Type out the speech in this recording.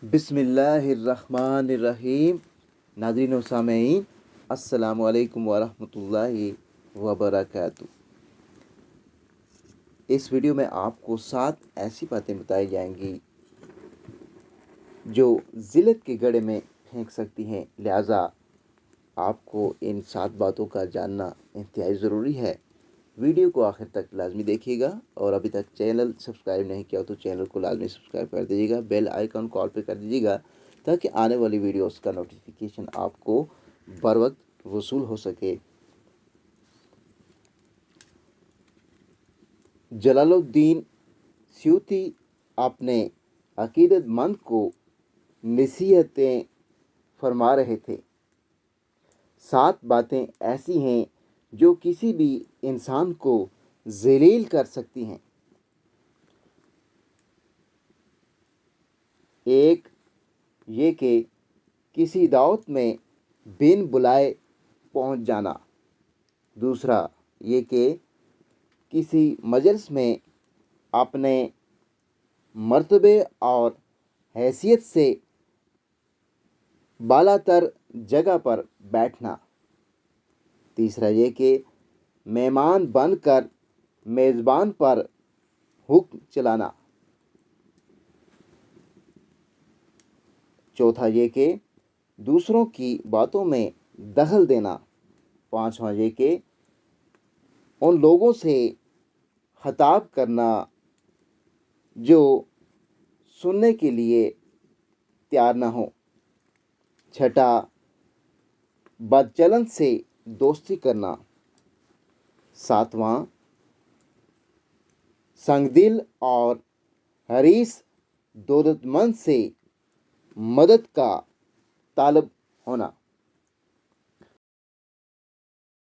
बिस्मिल्लाहिर्रहमानिर्रहीम। नाज़रीन व सामईन, अस्सलामु अलैकुम वरहमतुल्लाहि वबरकातुहू। इस वीडियो में आपको 7 ऐसी बातें बताई जाएंगी जो ज़िल्लत के गड्ढे में फेंक सकती हैं। लिहाजा आपको इन 7 बातों का जानना इंतहाई ज़रूरी है। वीडियो को आखिर तक लाजमी देखिएगा और अभी तक चैनल सब्सक्राइब नहीं किया हो तो चैनल को लाजमी सब्सक्राइब कर दीजिएगा। बेल आइकन कॉल पे कर दीजिएगा ताकि आने वाली वीडियोस का नोटिफिकेशन आपको बर वक्त वसूल हो सके। जलालुद्दीन सूती अपने अकीदतमंद को नसीहतें फरमा रहे थे। 7 बातें ऐसी हैं जो किसी भी इंसान को ज़लील कर सकती हैं। 1, ये कि किसी दावत में बिन बुलाए पहुंच जाना। दूसरा, ये कि किसी मजलिस में अपने मर्तबे और हैसियत से बालातर जगह पर बैठना। तीसरा, ये कि मेहमान बनकर मेज़बान पर हुक्म चलाना। चौथा, ये कि दूसरों की बातों में दखल देना। पांचवा, ये कि उन लोगों से खिताब करना जो सुनने के लिए तैयार ना हो। छठा, बदचलन से दोस्ती करना। सातवां, संगदिल और हरीस दौलतमंद से मदद का तालब होना।